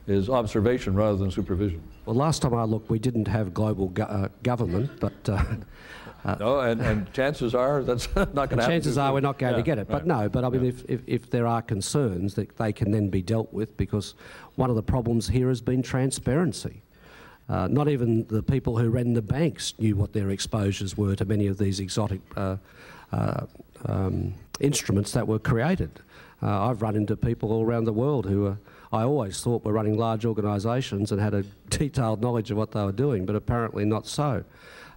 is observation rather than supervision. Well, last time I looked, we didn't have global government, but... no, and chances are that's not going to happen. Chances are we're not going to get it. But no, but I mean, if there are concerns, that they can then be dealt with, because one of the problems here has been transparency. Not even the people who ran the banks knew what their exposures were to many of these exotic instruments that were created. I've run into people all around the world who I always thought were running large organisations and had a detailed knowledge of what they were doing, but apparently not so.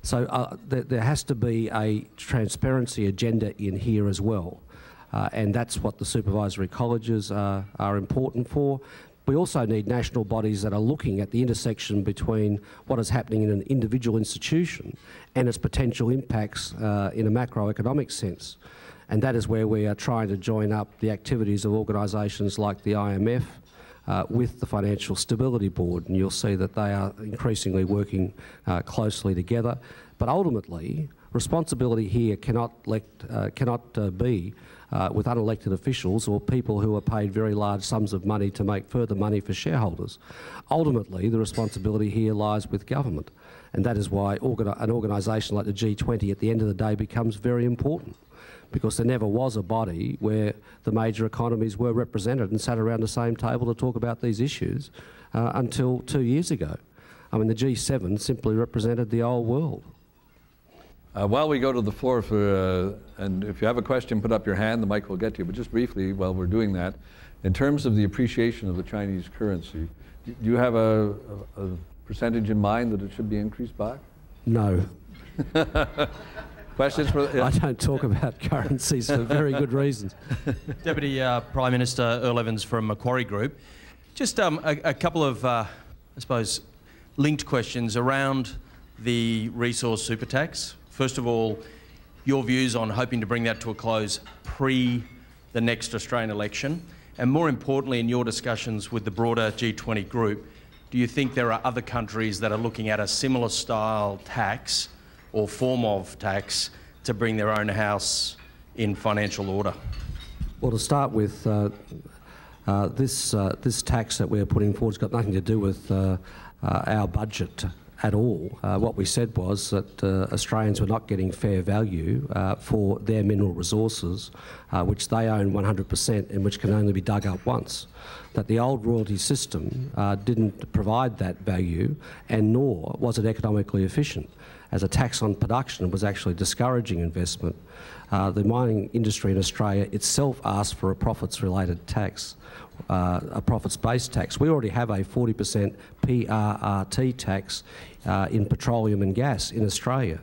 So there has to be a transparency agenda in here as well, and that's what the supervisory colleges are important for. We also need national bodies that are looking at the intersection between what is happening in an individual institution and its potential impacts in a macroeconomic sense. And that is where we are trying to join up the activities of organisations like the IMF with the Financial Stability Board, and you'll see that they are increasingly working closely together. But ultimately, responsibility here cannot be with unelected officials or people who are paid very large sums of money to make further money for shareholders. Ultimately, the responsibility here lies with government, and that is why an organisation like the G20 at the end of the day becomes very important, because there never was a body where the major economies were represented and sat around the same table to talk about these issues until 2 years ago. I mean, the G7 simply represented the whole world. While we go to the floor, and if you have a question, put up your hand, the mic will get to you. But just briefly, while we're doing that, in terms of the appreciation of the Chinese currency, do you have a percentage in mind that it should be increased by? No. Questions for? Yeah. I don't talk about currencies for very good reasons. Deputy Prime Minister Earl Evans from Macquarie Group. Just a couple of, I suppose, linked questions around the resource super tax. First of all, your views on hoping to bring that to a close pre the next Australian election, and more importantly, in your discussions with the broader G20 group, do you think there are other countries that are looking at a similar style tax or form of tax to bring their own house in financial order? Well, to start with, this tax that we're putting forward has got nothing to do with our budget at all. What we said was that Australians were not getting fair value for their mineral resources, which they own 100% and which can only be dug up once. That the old royalty system didn't provide that value, and nor was it economically efficient, as a tax on production was actually discouraging investment. The mining industry in Australia itself asked for a profits-related tax, a profits-based tax. We already have a 40% PRRT tax in petroleum and gas in Australia.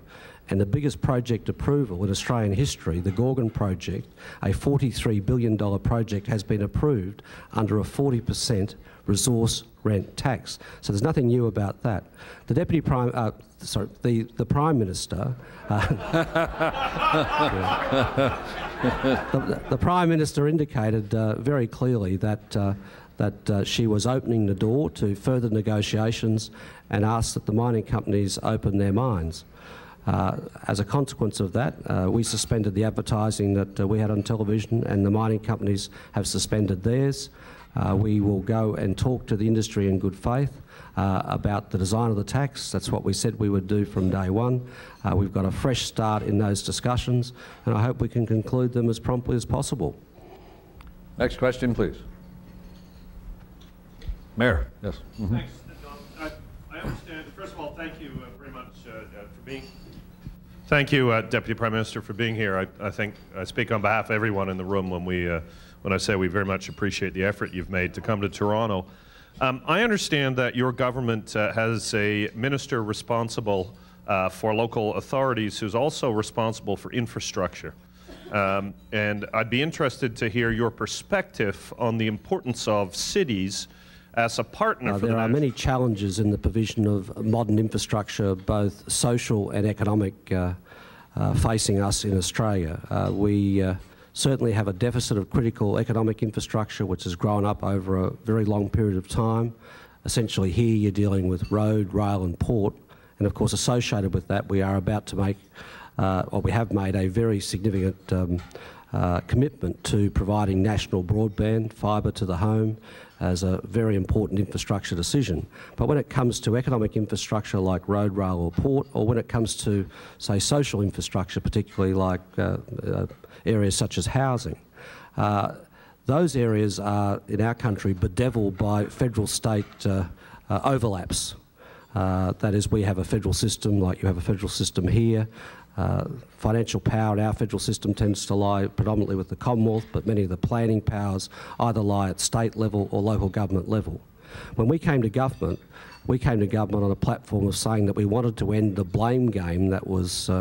And the biggest project approval in Australian history, the Gorgon project, a $43 billion project, has been approved under a 40% resource rent tax. So there's nothing new about that. The Deputy Prime, the Prime Minister, the Prime Minister indicated very clearly that she was opening the door to further negotiations and asked that the mining companies open their minds. As a consequence of that, we suspended the advertising that we had on television, and the mining companies have suspended theirs. We will go and talk to the industry in good faith about the design of the tax. That's what we said we would do from day one. We've got a fresh start in those discussions, and I hope we can conclude them as promptly as possible. Next question, please. Mayor, yes. Mm-hmm. Thanks, Don. I understand. First of all, thank you very much for being. Thank you, Deputy Prime Minister, for being here. I think I speak on behalf of everyone in the room when I say we very much appreciate the effort you've made to come to Toronto. I understand that your government has a minister responsible for local authorities who's also responsible for infrastructure. And I'd be interested to hear your perspective on the importance of cities as a partner. There are many challenges in the provision of modern infrastructure, both social and economic, facing us in Australia. We certainly have a deficit of critical economic infrastructure which has grown up over a very long period of time. Essentially here you're dealing with road, rail and port, and of course associated with that we are about to make, or we have made, a very significant commitment to providing national broadband, fibre to the home, as a very important infrastructure decision. But when it comes to economic infrastructure like road, rail or port, or when it comes to, say, social infrastructure, particularly like areas such as housing, those areas are, in our country, bedeviled by federal-state overlaps. That is, we have a federal system like you have a federal system here. Financial power in our federal system tends to lie predominantly with the Commonwealth, but many of the planning powers either lie at state level or local government level. When we came to government on a platform of saying that we wanted to end the blame game that was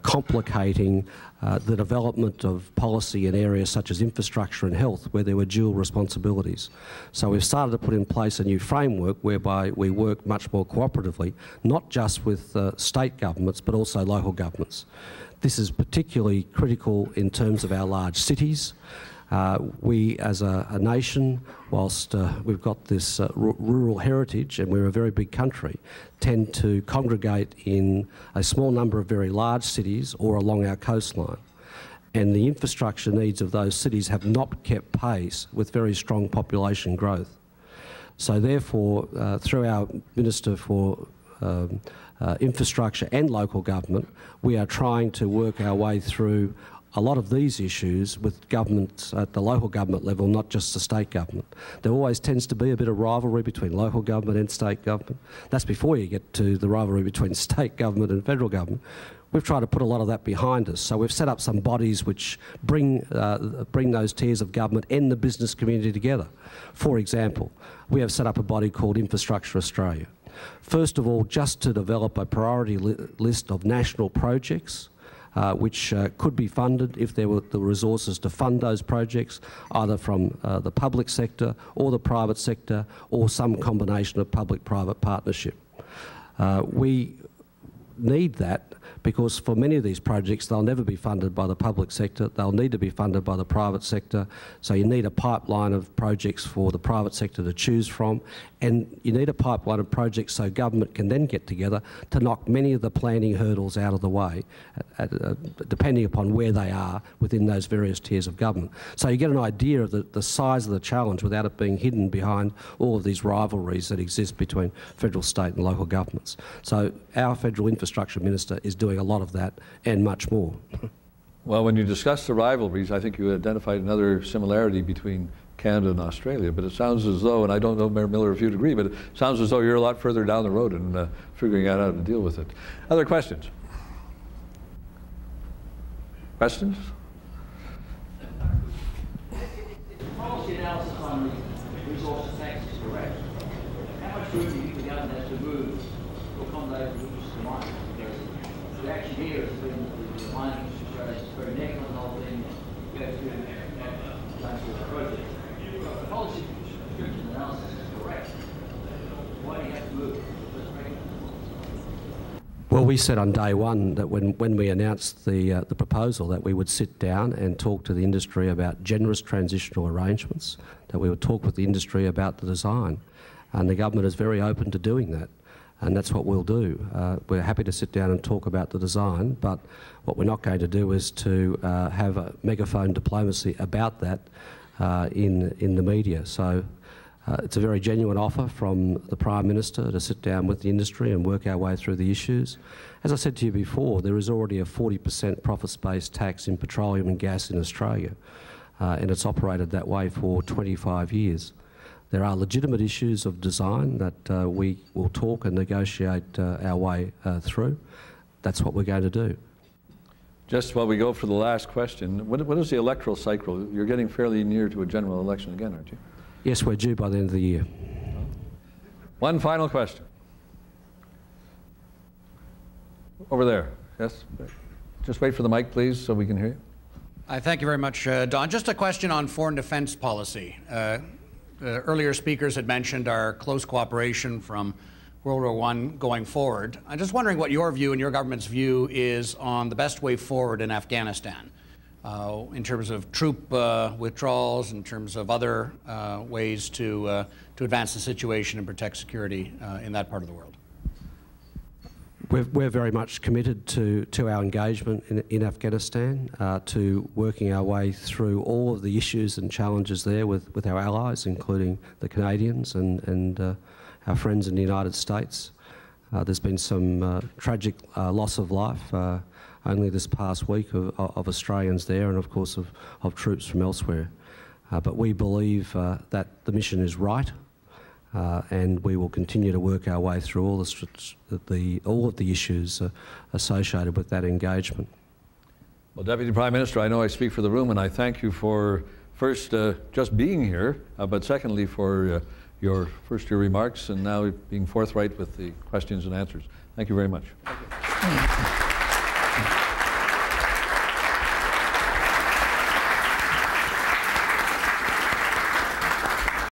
complicating the development of policy in areas such as infrastructure and health, where there were dual responsibilities. So we've started to put in place a new framework whereby we work much more cooperatively, not just with state governments, but also local governments. This is particularly critical in terms of our large cities. We, as a nation, whilst we've got this rural heritage and we're a very big country, tend to congregate in a small number of very large cities or along our coastline. And the infrastructure needs of those cities have not kept pace with very strong population growth. So therefore, through our Minister for Infrastructure and Local Government, we are trying to work our way through a lot of these issues with governments at the local government level, not just the state government. There always tends to be a bit of rivalry between local government and state government. That's before you get to the rivalry between state government and federal government. We've tried to put a lot of that behind us. So we've set up some bodies which bring those tiers of government and the business community together. For example, we have set up a body called Infrastructure Australia. First of all, just to develop a priority list of national projects which could be funded if there were the resources to fund those projects, either from the public sector or the private sector, or some combination of public-private partnership. We need that because for many of these projects, they'll never be funded by the public sector. They'll need to be funded by the private sector. So you need a pipeline of projects for the private sector to choose from, and you need a pipeline of projects so government can then get together to knock many of the planning hurdles out of the way, depending upon where they are within those various tiers of government. So you get an idea of the size of the challenge without it being hidden behind all of these rivalries that exist between federal, state and local governments. So our Federal Infrastructure Minister is doing a lot of that and much more. Well, when you discuss the rivalries, I think you identified another similarity between Canada and Australia, but it sounds as though, and I don't know, Mayor Miller, if you'd agree, but it sounds as though you're a lot further down the road in figuring out how to deal with it. Other questions? Questions? The policy analysis on the resources tax is correct. How much room do you think the government has to move to accommodate the use of mining? Because the reaction here has been the mining industry is very negative on the whole thing, go through transport projects. The policy description analysis is correct. Why do you have to move? Well, we said on day one that when we announced the proposal that we would sit down and talk to the industry about generous transitional arrangements, that we would talk with the industry about the design. And the government is very open to doing that. And that's what we'll do. We're happy to sit down and talk about the design, but what we're not going to do is to have a megaphone diplomacy about that in the media. So it's a very genuine offer from the Prime Minister to sit down with the industry and work our way through the issues. As I said to you before, there is already a 40% profits-based tax in petroleum and gas in Australia, and it's operated that way for 25 years. There are legitimate issues of design that we will talk and negotiate our way through. That's what we're going to do. Just while we go for the last question, what is the electoral cycle? You're getting fairly near to a general election again, aren't you? Yes, we're due by the end of the year. One final question. Over there, yes? Just wait for the mic, please, so we can hear you. Thank you very much, Don. Just a question on foreign defense policy. Earlier speakers had mentioned our close cooperation from World War I going forward. I'm just wondering what your view and your government's view is on the best way forward in Afghanistan, in terms of troop withdrawals, in terms of other ways to advance the situation and protect security in that part of the world. We're very much committed to our engagement in Afghanistan, to working our way through all of the issues and challenges there with our allies, including the Canadians and our friends in the United States. There's been some tragic loss of life only this past week of Australians there, and of course of troops from elsewhere. But we believe that the mission is right, and we will continue to work our way through all of the issues associated with that engagement. Well, Deputy Prime Minister, I know I speak for the room, and I thank you for first just being here, but secondly for your remarks and now being forthright with the questions and answers. Thank you very much. Thank you.